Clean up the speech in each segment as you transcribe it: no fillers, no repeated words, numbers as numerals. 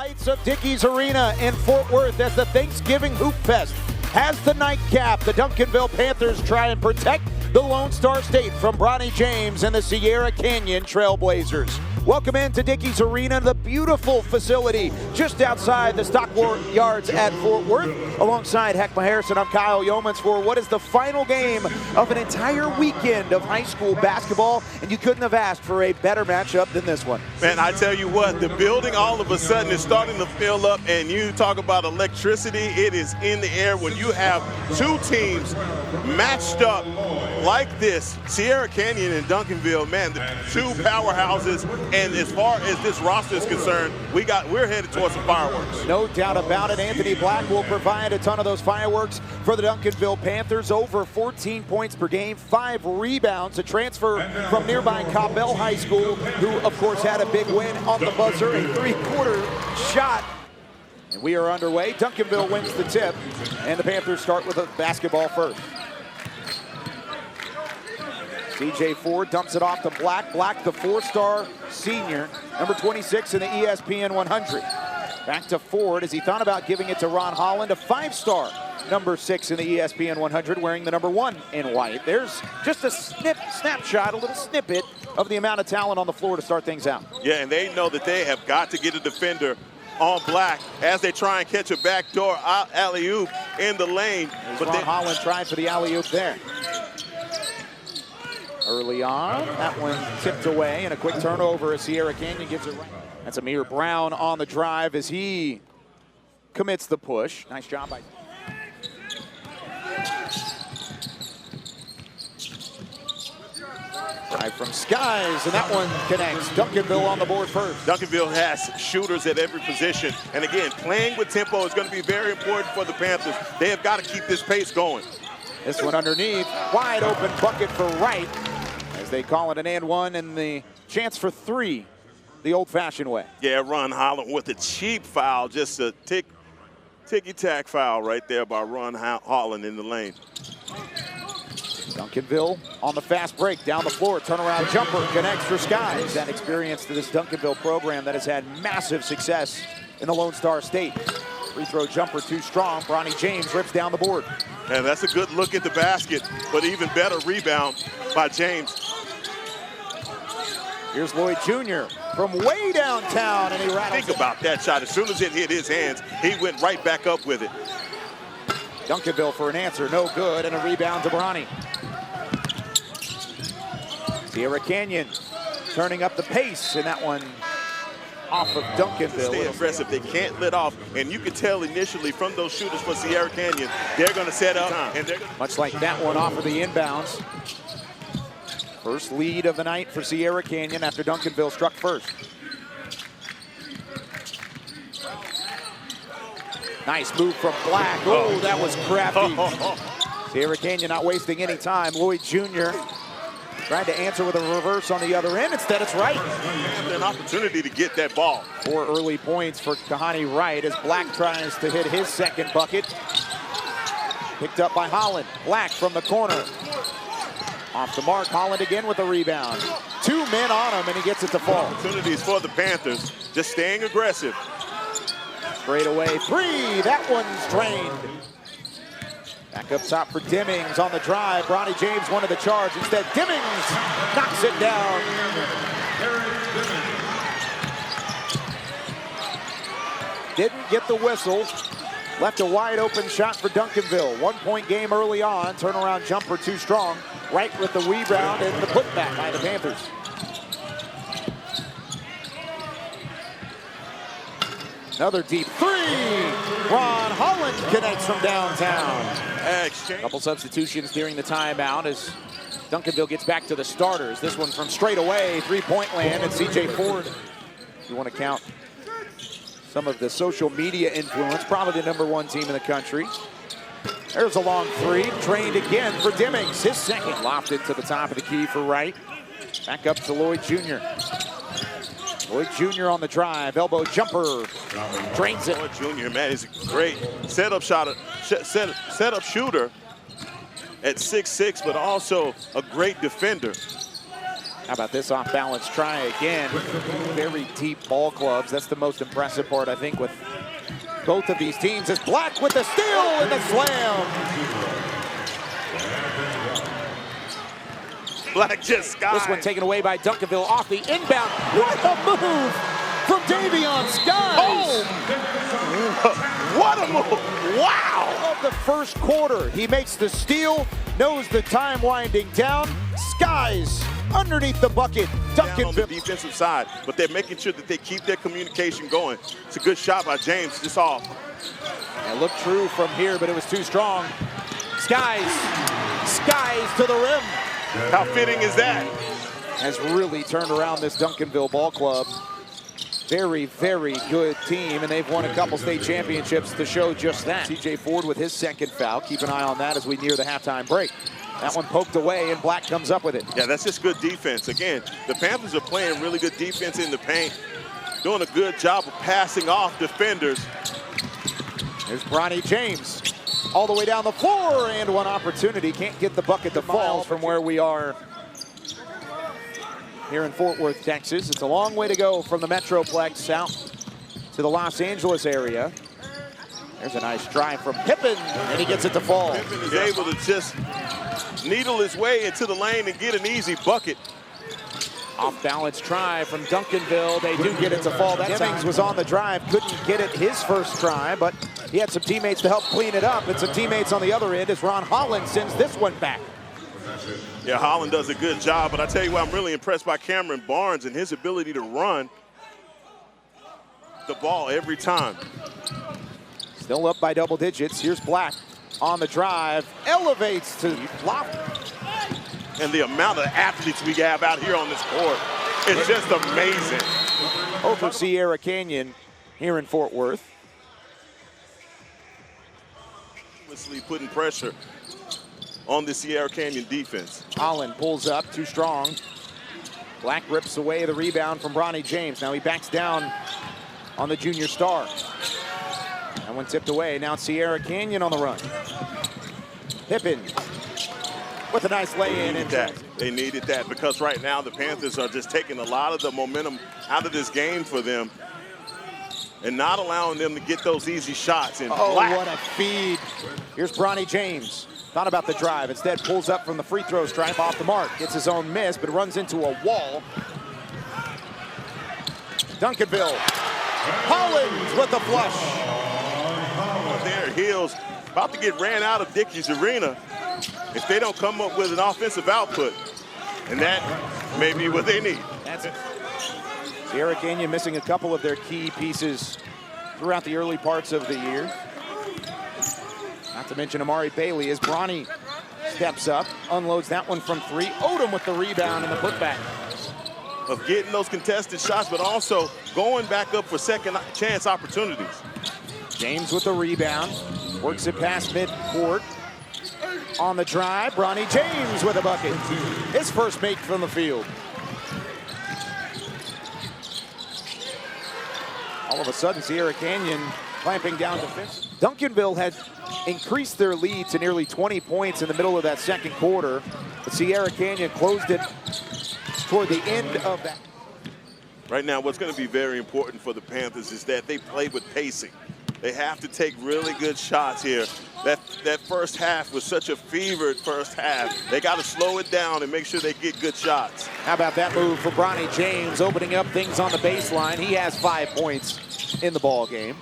lights of Dickies Arena in Fort Worth as the Thanksgiving Hoopfest has the nightcap. The Duncanville Panthers try and protect the Lone Star State from Bronny James and the Sierra Canyon Trailblazers. Welcome into Dickies Arena, the beautiful facility just outside the Stockyards at Fort Worth. Alongside Heckma Harrison, I'm Kyle Yeomans for what is the final game of an entire weekend of high school basketball, and you couldn't have asked for a better matchup than this one. Man, I tell you what, the building all of a sudden is starting to fill up, and you talk about electricity, it is in the air when you have two teams matched up like this. Sierra Canyon and Duncanville, man, the two powerhouses. And as far as this roster is concerned, we're headed towards some fireworks. No doubt about it. Anthony Black will provide a ton of those fireworks for the Duncanville Panthers. Over 14 points per game, 5 rebounds. A transfer from nearby Coppell High School, who of course had a big win on the buzzer, a 3-quarter shot. And we are underway. Duncanville wins the tip, and the Panthers start with a basketball first. CJ Ford dumps it off to Black. Black, the 4-star senior, number 26 in the ESPN 100. Back to Ford as he thought about giving it to Ron Holland, a 5-star, number 6 in the ESPN 100, wearing the number 1 in white. There's just a snapshot, a little snippet of the amount of talent on the floor to start things out. Yeah, and they know that they have got to get a defender on Black as they try and catch a backdoor alley-oop in the lane. But Ron Holland tried for the alley-oop there. Early on, that one tipped away, and a quick turnover as Sierra Canyon gives it right. That's Amir Brown on the drive as he commits the push. Nice job by... Drive from Skies, and that one connects. Duncanville on the board first. Duncanville has shooters at every position. And again, playing with tempo is going to be very important for the Panthers. They have got to keep this pace going. This one underneath, wide open bucket for Wright as they call it an and one, and the chance for 3 the old-fashioned way. Yeah, Ron Holland with a cheap foul, just a ticky-tack foul right there by Ron Holland in the lane. Duncanville on the fast break, down the floor, turnaround jumper, connects for Skies. That experience to this Duncanville program that has had massive success in the Lone Star State. Free throw jumper too strong. Bronny James rips down the board. And that's a good look at the basket, but even better rebound by James. Here's Lloyd Jr. from way downtown, and he rattles. Think about that shot. As soon as it hit his hands, he went right back up with it. Duncanville for an answer, no good, and a rebound to Bronny. Sierra Canyon turning up the pace, and that one off of Duncanville. Stay aggressive. They can't let off, and you can tell initially from those shooters for Sierra Canyon, they're going to set up. And much like that one off of the inbounds. First lead of the night for Sierra Canyon after Duncanville struck first. Nice move from Black. Oh, that was crafty. Sierra Canyon not wasting any time. Lloyd Jr. tried to answer with a reverse on the other end. Instead, it's Wright. An opportunity to get that ball. 4 early points for Kahani Wright as Black tries to hit his second bucket. Picked up by Holland. Black from the corner. Off the mark, Holland again with a rebound. 2 men on him, and he gets it to fall. Opportunities for the Panthers, just staying aggressive. Straight away, 3, that one's drained. Back up top for Dimmings on the drive. Bronny James wanted the charge. Instead, Dimmings knocks it down. Didn't get the whistle. Left a wide open shot for Duncanville. 1-point game early on. Turnaround jumper too strong. Right with the rebound and the putback by the Panthers. Another deep 3. Ron Holland connects from downtown. A couple substitutions during the timeout as Duncanville gets back to the starters. This one from straight away, 3-point land, and CJ Ford. If you want to count some of the social media influence, probably the number 1 team in the country. There's a long 3, trained again for Dimmings. His second, lofted to the top of the key for Wright. Back up to Lloyd Jr. Lloyd Jr. on the drive, elbow jumper, drains it. Lloyd Jr., man, he's a great setup shooter at 6'6", but also a great defender. How about this off-balance try again? Very deep ball clubs. That's the most impressive part, I think, with both of these teams. Is Black with the steal and the slam. Black just skies. This one taken away by Duncanville off the inbound. What a move from Davion Skies. Oh. What a move. Wow. Of the first quarter, he makes the steal, knows the time winding down. Skies underneath the bucket. Down on the defensive side, but they're making sure that they keep their communication going. It's a good shot by James, just off. It looked true from here, but it was too strong. Skies to the rim. How fitting is that? Has really turned around this Duncanville ball club. Very, very good team, and they've won a couple state championships to show just that. TJ Ford with his second foul. Keep an eye on that as we near the halftime break. That one poked away, and Black comes up with it. Yeah, that's just good defense. Again, the Panthers are playing really good defense in the paint, doing a good job of passing off defenders. There's Bronny James all the way down the floor, and one opportunity. Can't get the bucket to fall from where we are here in Fort Worth, Texas. It's a long way to go from the Metroplex out to the Los Angeles area. There's a nice drive from Pippen, and he gets it to fall. Pippen is able to just needle his way into the lane and get an easy bucket. Off-balance try from Duncanville. They do get it to fall. That Jennings was on the drive, couldn't get it his first try, but he had some teammates to help clean it up, and some teammates on the other end as Ron Holland sends this one back. Yeah, Holland does a good job, but I tell you what, I'm really impressed by Cameron Barnes and his ability to run the ball every time. Still up by double digits. Here's Black on the drive, elevates to flop. And the amount of athletes we have out here on this court is just amazing. Over Sierra Canyon here in Fort Worth. Putting pressure on the Sierra Canyon defense. Holland pulls up, too strong. Black rips away the rebound from Bronny James. Now he backs down on the junior star. That one tipped away. Now Sierra Canyon on the run. Pippen with a nice lay-in. They needed that because right now the Panthers are just taking a lot of the momentum out of this game for them and not allowing them to get those easy shots. And Black. What a feed. Here's Bronny James. Thought about the drive. Instead pulls up from the free throw stripe off the mark. Gets his own miss, but runs into a wall. Duncanville. Holland with the flush. Their heels about to get ran out of Dickies Arena if they don't come up with an offensive output. And that may be what they need. That's it. Sierra Canyon missing a couple of their key pieces throughout the early parts of the year. Not to mention Amari Bailey as Bronny steps up, unloads that one from three. Odom with the rebound and the putback. Of getting those contested shots, but also going back up for second chance opportunities. James with the rebound, works it past midcourt. On the drive, Bronny James with a bucket. His first make from the field. All of a sudden, Sierra Canyon clamping down defense. Duncanville had increased their lead to nearly 20 points in the middle of that second quarter. But Sierra Canyon closed it toward the end of that. Right now, what's going to be very important for the Panthers is that they play with pacing. They have to take really good shots here. That first half was such a fevered first half. They got to slow it down and make sure they get good shots. How about that move for Bronny James, opening up things on the baseline. He has 5 points in the ball game.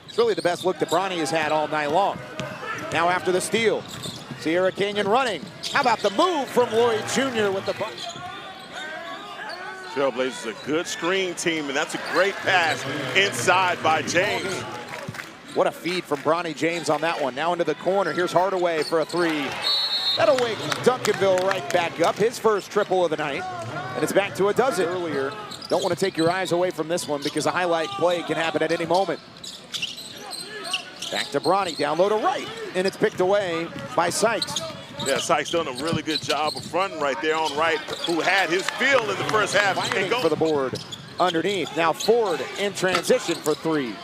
It's really the best look that Bronny has had all night long. Now after the steal, Sierra Canyon running. How about the move from Lloyd Jr. with the bucket? Trailblazers a good screen team, and that's a great pass inside by James. What a feed from Bronny James on that one. Now into the corner. Here's Hardaway for a three. That'll wake Duncanville right back up. His first triple of the night. And it's back to a dozen earlier. Don't want to take your eyes away from this one because a highlight play can happen at any moment. Back to Bronny, down low to right. And it's picked away by Sykes. Yeah, Sykes done a really good job of fronting right there on right, who had his feel in the first half. Fighting for the board underneath. Now Ford in transition for three.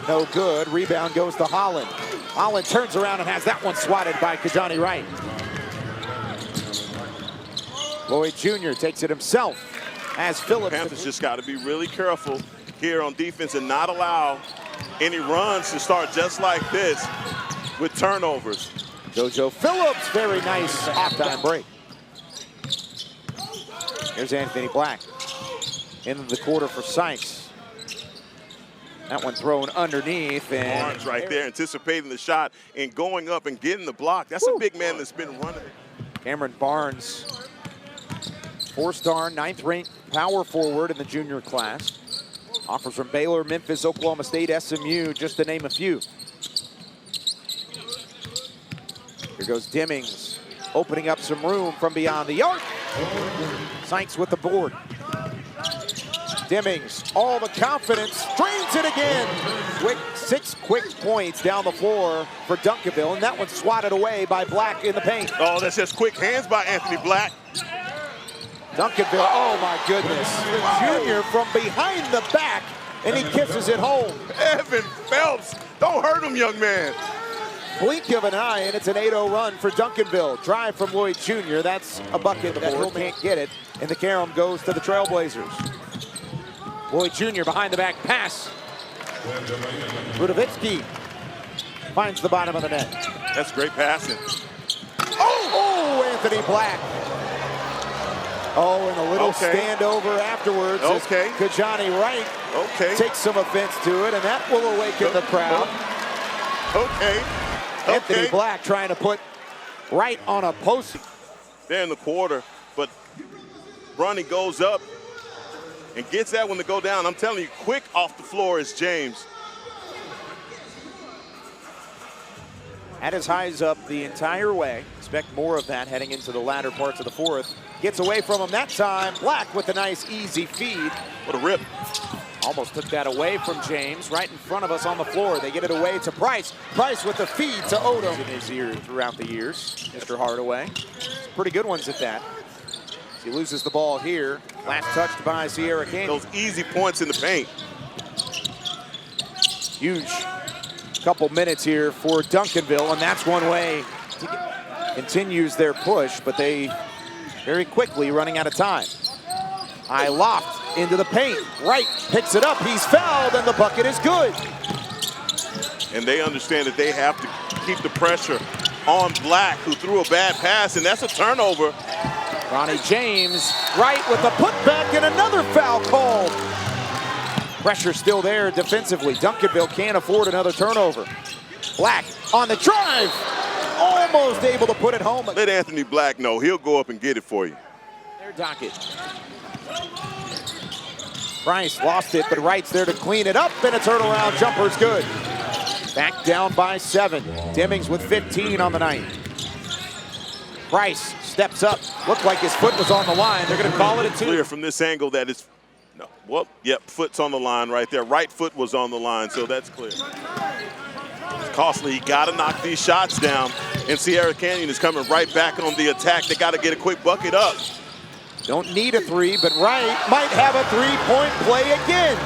No good. Rebound goes to Holland. Holland turns around and has that one swatted by Kajani Wright. Lloyd Jr. takes it himself as Phillips. Panthers just got to be really careful here on defense and not allow any runs to start just like this with turnovers. JoJo Phillips, very nice halftime break. Here's Anthony Black into the quarter for Sykes. That one thrown underneath. And Barnes right there anticipating the shot and going up and getting the block. That's a big man that's been running. Cameron Barnes, 4-star, 9th-ranked power forward in the junior class. Offers from Baylor, Memphis, Oklahoma State, SMU, just to name a few. Here goes Demings, opening up some room from beyond the arc. Sykes with the board. Demings, all the confidence, drains it again. 6 quick points down the floor for Duncanville, and that one's swatted away by Black in the paint. Oh, that's just quick hands by Anthony Black. Duncanville, oh my goodness. Junior from behind the back, and he kisses it home. Evan Phelps, don't hurt him, young man. Blink of an eye, and it's an 8-0 run for Duncanville. Drive from Lloyd Jr., that's a bucket. The board can't get it, and the carom goes to the Trailblazers. Lloyd Jr. behind the back pass. Rudovitsky finds the bottom of the net. That's great passing. Oh, Anthony Black. Oh, and a little standover afterwards. Okay. Kajani Wright takes some offense to it, and that will awaken the crowd. Anthony Black trying to put Wright on a post. There in the quarter, but Bronny goes up and gets that one to go down. I'm telling you, quick off the floor is James. Had his highs up the entire way. Expect more of that heading into the latter parts of the fourth. Gets away from him that time. Black with a nice, easy feed. What a rip. Almost took that away from James. Right in front of us on the floor. They get it away to Price. Price with the feed to Odom. In his ear throughout the years, Mr. Hardaway. Pretty good ones at that. He loses the ball here. Last touched by Sierra Canyon. Those easy points in the paint. Huge couple minutes here for Duncanville, and that's one way continues their push, but they very quickly running out of time. High loft into the paint. Wright picks it up. He's fouled, and the bucket is good. And they understand that they have to keep the pressure on Black, who threw a bad pass, and that's a turnover. Ronnie James, Wright with a putback and another foul called. Pressure still there defensively. Duncanville can't afford another turnover. Black on the drive, almost able to put it home. Let Anthony Black know he'll go up and get it for you. Their docket. Price lost it, but Wright's there to clean it up, and a turnaround jumper's good. Back down by 7. Demings with 15 on the night. Price steps up. Looked like his foot was on the line. They're going to call it a 2. Clear from this angle that is, no, well, yep, foot's on the line right there. Right foot was on the line, so that's clear. It's costly. You got to knock these shots down, and Sierra Canyon is coming right back on the attack. They got to get a quick bucket up. Don't need a 3, but Wright might have a 3-point play again.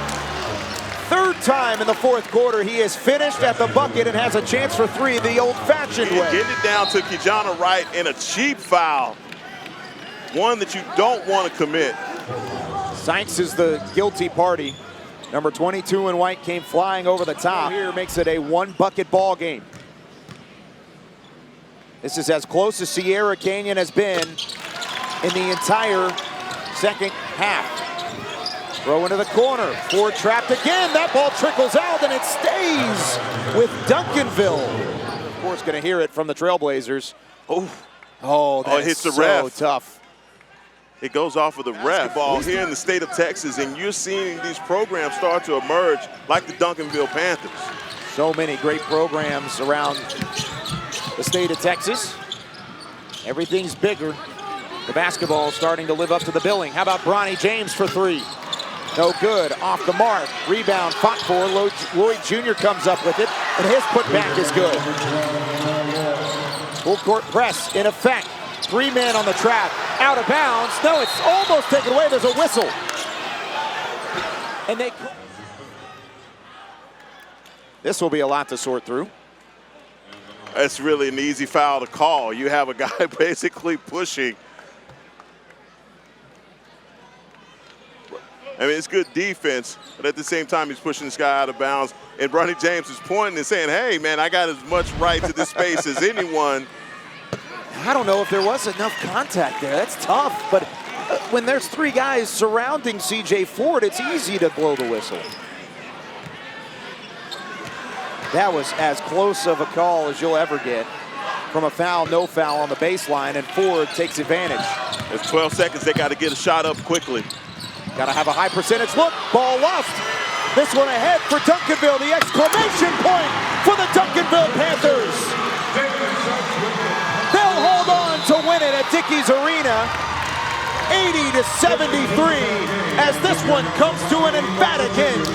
Third time in the fourth quarter, he is finished at the bucket and has a chance for 3 the old-fashioned way. Getting it down to Kijana Wright in a cheap foul. One that you don't want to commit. Sykes is the guilty party. Number 22 in white came flying over the top. Here makes it a 1-bucket ball game. This is as close as Sierra Canyon has been in the entire second half. Throw into the corner. Ford trapped again. That ball trickles out, and it stays with Duncanville. Of course, going to hear it from the Trailblazers. Oh, that it hits the so ref. Tough. It goes off of the ref. Ball here in the state of Texas, and you're seeing these programs start to emerge like the Duncanville Panthers. So many great programs around the state of Texas. Everything's bigger. The basketball starting to live up to the billing. How about Bronny James for 3? No good, off the mark. Rebound, fought for. Lloyd Jr. comes up with it, and his putback is good. Full court press in effect. 3-man on the trap, out of bounds. No, it's almost taken away. There's a whistle. And this will be a lot to sort through. It's really an easy foul to call. You have a guy basically pushing I mean, it's good defense, but at the same time, he's pushing this guy out of bounds. And Bronny James is pointing and saying, hey, man, I got as much right to this space as anyone. I don't know if there was enough contact there. That's tough, but when there's 3 guys surrounding C.J. Ford, it's easy to blow the whistle. That was as close of a call as you'll ever get from a foul, no foul on the baseline, and Ford takes advantage. There's 12 seconds. They got to get a shot up quickly. Got to have a high percentage look. Ball lost. This one ahead for Duncanville. The exclamation point for the Duncanville Panthers. They'll hold on to win it at Dickies Arena, 80-73, as this one comes to an emphatic end.